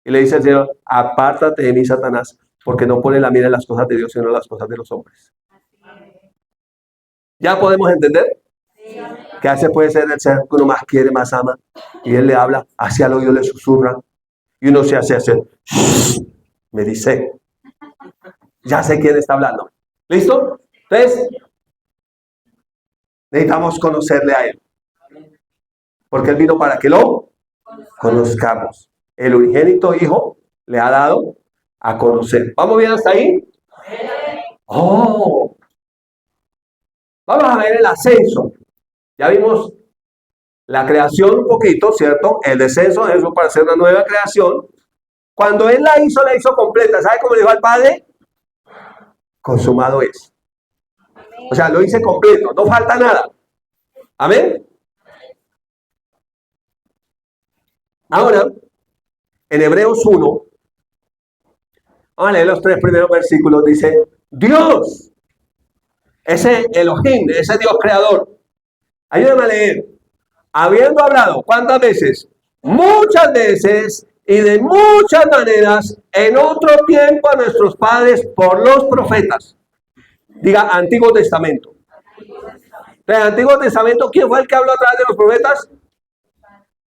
Y le dice al Señor, apártate de mí, Satanás, porque no pone la mira en las cosas de Dios, sino en las cosas de los hombres. ¿Ya podemos entender? Que a veces puede ser el ser que uno más quiere, más ama, y él le habla, hacia el oído le susurra, y uno se hace, me dice, ya sé quién está hablando. ¿Listo? Entonces, necesitamos conocerle a él, porque él vino para que lo conozcamos. El unigénito Hijo le ha dado a conocer. ¿Vamos bien hasta ahí? Oh, vamos a ver el ascenso. Ya vimos la creación un poquito, ¿cierto? El descenso de Jesús para hacer una nueva creación. Cuando Él la hizo completa. ¿Sabe cómo le dijo al Padre? Consumado es. O sea, lo hice completo, no falta nada. Amén. Ahora, en Hebreos 1, vamos a leer los 3 primeros versículos. Dice, Dios, ese Elohim, ese Dios creador. Ayúdame a leer. Habiendo hablado, ¿cuántas veces? Muchas veces y de muchas maneras en otro tiempo a nuestros padres por los profetas. Diga, Antiguo Testamento. En el Antiguo Testamento, ¿quién fue el que habló a través de los profetas?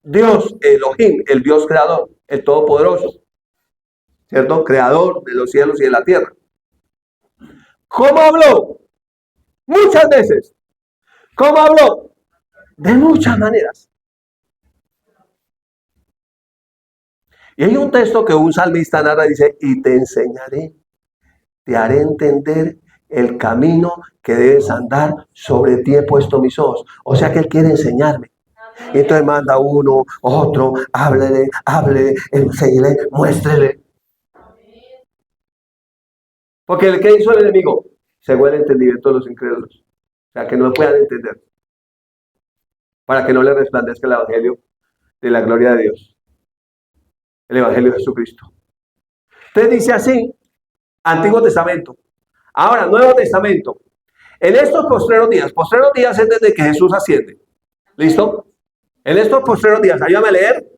Dios, Elohim, el Dios creador, el Todopoderoso. ¿Cierto? Creador de los cielos y de la tierra. ¿Cómo habló? Muchas veces. ¿Cómo habló? De muchas maneras. Y hay un texto que un salmista narra y dice, y te enseñaré, te haré entender el camino que debes andar, sobre ti he puesto mis ojos. O sea que Él quiere enseñarme. Y entonces manda uno, otro, háblele, enséñele, muéstrele. Porque el que hizo el enemigo, según el entendimiento de los incrédulos. O sea, que no puedan entender. Para que no le resplandezca el evangelio de la gloria de Dios. El evangelio de Jesucristo. Entonces dice así, Antiguo Testamento. Ahora, Nuevo Testamento. En estos postreros días es desde que Jesús asciende. ¿Listo? En estos postreros días, ayúdame a leer.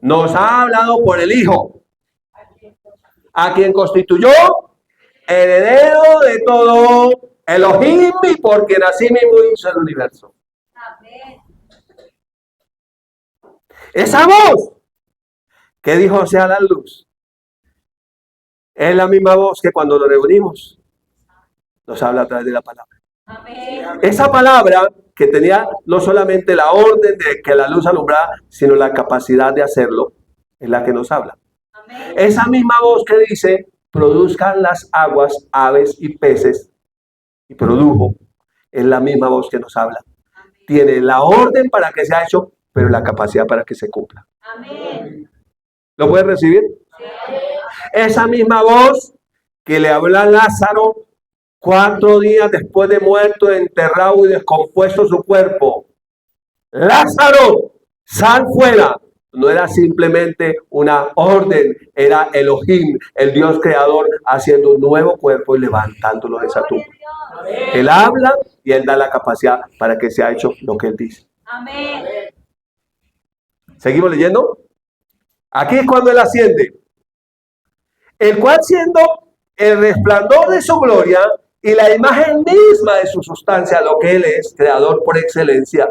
Nos ha hablado por el Hijo. a quien constituyó heredero de todo, Elohim, y por quien así mismo hizo el universo. Amén. Esa voz que dijo sea la luz es la misma voz que cuando nos reunimos nos habla a través de la palabra. Amén. Esa palabra que tenía no solamente la orden de que la luz alumbrara, sino la capacidad de hacerlo, es la que nos habla. Amén. Esa misma voz que dice, produzcan las aguas, aves y peces, y produjo, es la misma voz que nos habla. Tiene la orden para que sea hecho, pero la capacidad para que se cumpla. Amén. ¿Lo puedes recibir? Sí. Esa misma voz que le habló a Lázaro 4 días después de muerto, enterrado y descompuesto su cuerpo. Lázaro, sal fuera. No era simplemente una orden, era Elohim, el Dios creador, haciendo un nuevo cuerpo y levantándolo de esa tumba. Él habla y él da la capacidad para que sea hecho lo que él dice. Amén. ¿Seguimos leyendo? Aquí es cuando él asciende. El cual siendo el resplandor de su gloria y la imagen misma de su sustancia, lo que él es, creador por excelencia,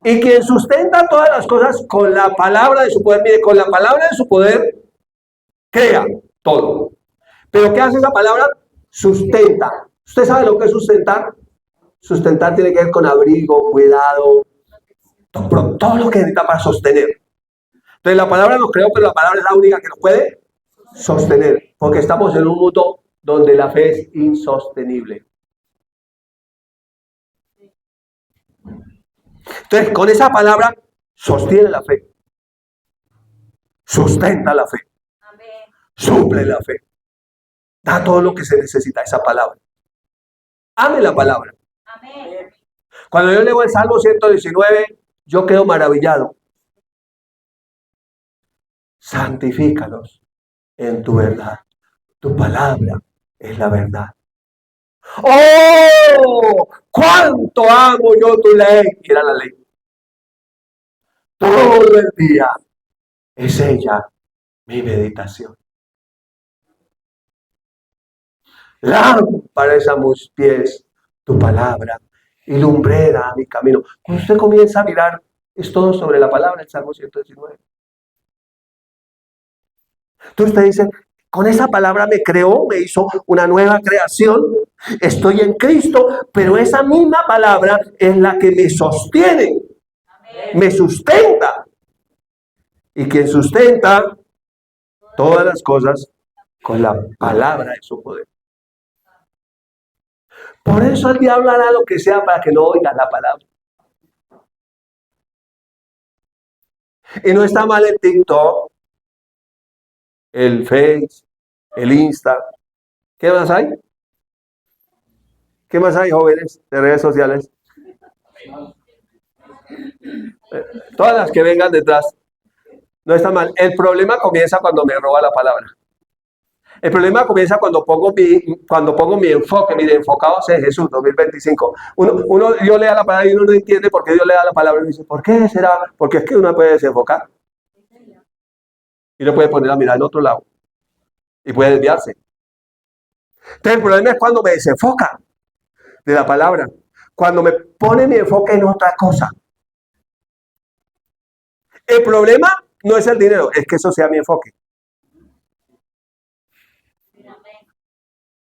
y quien sustenta todas las cosas con la palabra de su poder. Mire, con la palabra de su poder crea todo. Pero ¿qué hace esa palabra? Sustenta. ¿Usted sabe lo que es sustentar? Sustentar tiene que ver con abrigo, cuidado, todo lo que necesita para sostener. Entonces la palabra nos creó, pero la palabra es la única que nos puede sostener, porque estamos en un mundo donde la fe es insostenible. Entonces, con esa palabra sostiene la fe, sustenta la fe, Amén. suple la fe, da todo lo que se necesita esa palabra. Ame la palabra. Amén. Cuando yo leo el Salmo 119, yo quedo maravillado. Santifícalos en tu verdad. Tu palabra es la verdad. ¡Oh! ¡Cuánto amo yo tu ley! Y era la ley. Todo el día es ella mi meditación. Lámpara es a mis pies tu palabra y lumbrera a mi camino. Cuando usted comienza a mirar, es todo sobre la palabra, el Salmo 119. Entonces usted dice, con esa palabra me creó, me hizo una nueva creación, estoy en Cristo, pero esa misma palabra es la que me sostiene, me sustenta. Y quien sustenta todas las cosas con la palabra de su poder. Por eso el diablo hará lo que sea para que no oigas la palabra. Y no está mal el TikTok, el Face, el Insta. ¿Qué más hay? ¿Qué más hay, jóvenes, de redes sociales? Todas las que vengan detrás. No está mal. El problema comienza cuando me roba la palabra. El problema comienza cuando pongo mi enfoque, mire, enfocados en Jesús 2025. Yo lea la palabra y uno no entiende por qué Dios le da la palabra y dice, ¿por qué será? Porque es que uno puede desenfocar. Y no puede poner a mirar en otro lado. Y puede desviarse. Entonces el problema es cuando me desenfoca de la palabra. Cuando me pone mi enfoque en otra cosa. El problema no es el dinero, es que eso sea mi enfoque.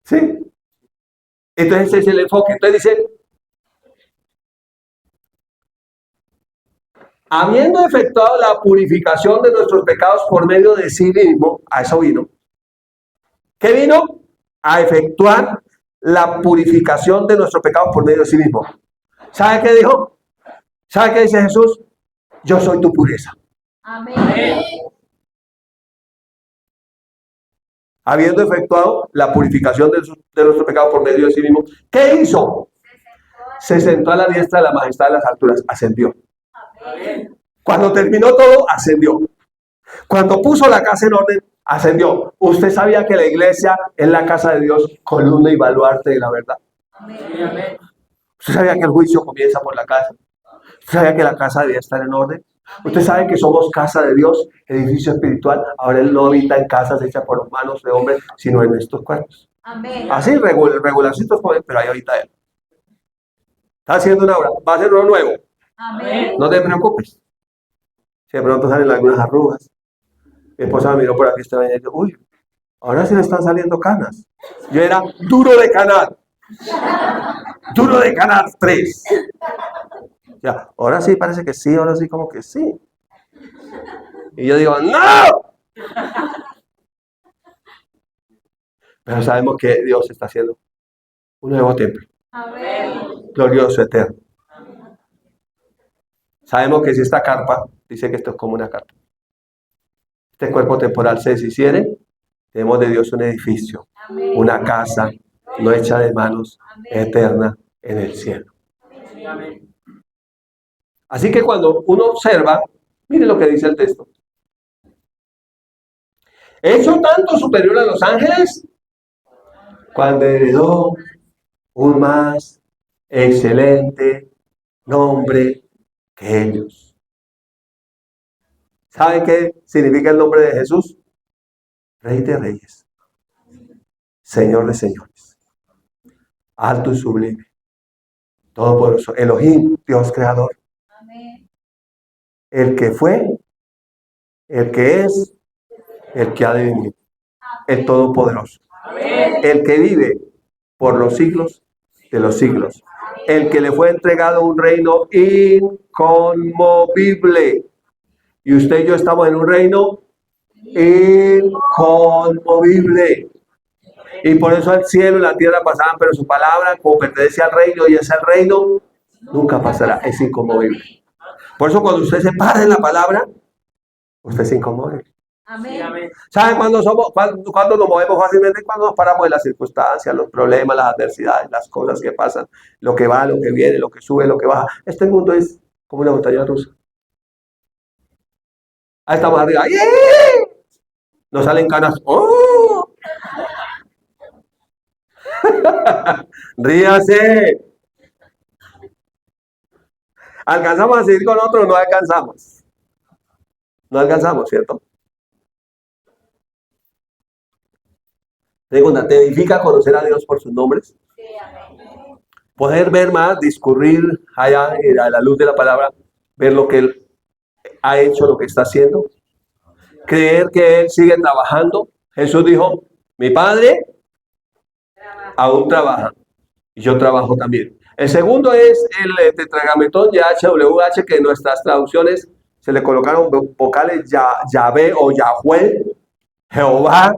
¿Sí? Entonces ese es el enfoque. Entonces dice, habiendo efectuado la purificación de nuestros pecados por medio de sí mismo, a eso vino. ¿Qué vino? A efectuar la purificación de nuestros pecados por medio de sí mismo. ¿Sabe qué dijo? ¿Sabe qué dice Jesús? Yo soy tu pureza. Amén. Habiendo efectuado la purificación de nuestros pecados por medio de sí mismo. ¿Qué hizo? Se sentó a la diestra de la majestad de las alturas. Ascendió. Amén. Cuando terminó todo, ascendió. Cuando puso la casa en orden, ascendió. ¿Usted sabía que la iglesia es la casa de Dios, columna y baluarte de la verdad? Amén. ¿Usted sabía que el juicio comienza por la casa? ¿Usted sabía que la casa debía estar en orden? Usted sabe que somos casa de Dios, edificio espiritual. Ahora Él no habita en casas hechas por manos de hombres, sino en estos cuerpos. Amén. Así, regularcitos, pero ahí habita Él. Está haciendo una obra, va a hacer uno nuevo. Amén. No te preocupes. Si de pronto salen algunas arrugas. Mi esposa me miró por aquí esta mañana y dijo, uy, ahora sí le están saliendo canas. Yo era duro de canar. Duro de canar 3. Ya, ahora sí parece que sí, ahora sí como que sí. Y yo digo, ¡no! Pero sabemos que Dios está haciendo un nuevo templo, Amén. glorioso, eterno. Sabemos que si esta carpa, dice que esto es como una carpa. Este cuerpo temporal se deshiciere, tenemos de Dios un edificio, Amén. una casa no hecha de manos, eterna en el cielo. Amén. Así que cuando uno observa, mire lo que dice el texto. Hecho tanto superior a los ángeles, cuando heredó un más excelente nombre que ellos. ¿Saben qué significa el nombre de Jesús? Rey de reyes, Señor de señores, alto y sublime, todopoderoso, Elohim, Dios creador, Amén. el que fue, el que es, el que ha de venir, el todopoderoso, el que vive por los siglos de los siglos, el que le fue entregado un reino inconmovible. Y usted y yo estamos en un reino inconmovible. Y por eso el cielo y la tierra pasaban, pero su palabra, como pertenece al reino y es el reino, nunca pasará, es inconmovible. Por eso cuando usted se para en la palabra, usted es inconmovible. Amén. ¿Saben cuándo nos movemos fácilmente? Cuando nos paramos en las circunstancias, los problemas, las adversidades, las cosas que pasan, lo que va, lo que viene, lo que sube, lo que baja. Este mundo es como una montaña rusa. Ahí estamos arriba. ¡Yeah! Nos salen canas. ¡Oh! Ríase. ¿Alcanzamos a seguir con otro o no alcanzamos? No alcanzamos, ¿cierto? Segunda, ¿te edifica conocer a Dios por sus nombres? Sí, amén. Poder ver más, discurrir allá a la luz de la palabra, ver lo que Él ha hecho, lo que está haciendo. Creer que Él sigue trabajando. Jesús dijo, mi Padre aún trabaja y yo trabajo también. El segundo es el tetragrámaton YHWH, que en nuestras traducciones se le colocaron vocales Yahvé o Yahweh, Jehová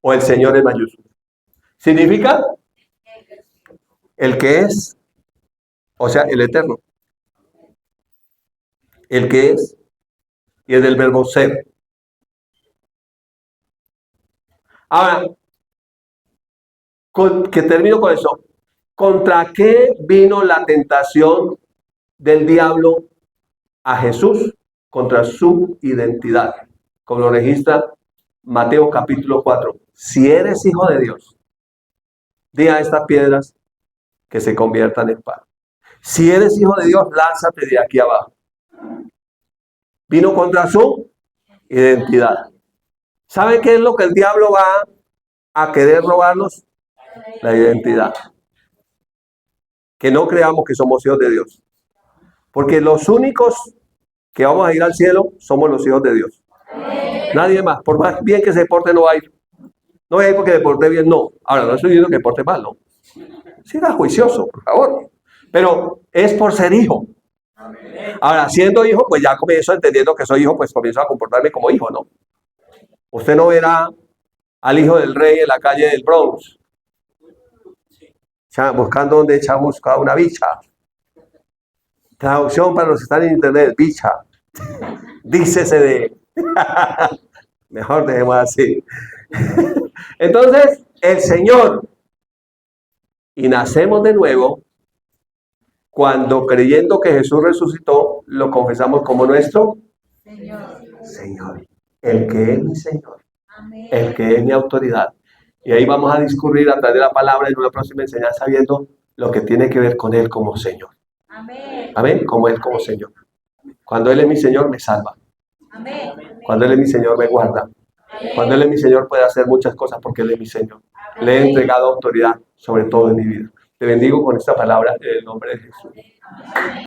o el Señor en mayúscula. Significa el que es, o sea, el eterno. El que es, y es del verbo ser. Ahora, que termino con eso. ¿Contra qué vino la tentación del diablo a Jesús? Contra su identidad. Como lo registra Mateo capítulo 4. Si eres hijo de Dios, di a estas piedras que se conviertan en pan. Si eres hijo de Dios, lánzate de aquí abajo. Vino contra su identidad. ¿Sabe qué es lo que el diablo va a querer robarnos? La identidad. Que no creamos que somos hijos de Dios. Porque los únicos que vamos a ir al cielo somos los hijos de Dios. Nadie más. Por más bien que se porte, no va a ir. No voy a ir porque me porté bien, no. Ahora, no estoy diciendo que me porte mal, no. Sí, da juicioso, por favor. Pero es por ser hijo. Ahora, siendo hijo, pues ya comienzo entendiendo que soy hijo, pues comienzo a comportarme como hijo, ¿no? Usted no verá al hijo del rey en la calle del Bronx, buscando donde busca una bicha. Traducción para los que están en internet, bicha. Dícese de... Mejor dejemos así. Entonces, el Señor, y nacemos de nuevo, cuando creyendo que Jesús resucitó, lo confesamos como nuestro Señor. El que es mi Señor. Amén. El que es mi autoridad. Y ahí vamos a discurrir a través de la palabra en una próxima enseñanza viendo lo que tiene que ver con Él como Señor. Amén. Amén, como Él como Señor. Cuando Él es mi Señor, me salva. Amén. Cuando Él es mi Señor, me guarda. Cuando Él es mi Señor, puede hacer muchas cosas porque Él es mi Señor. Le he entregado autoridad sobre todo en mi vida. Te bendigo con esta palabra en el nombre de Jesús.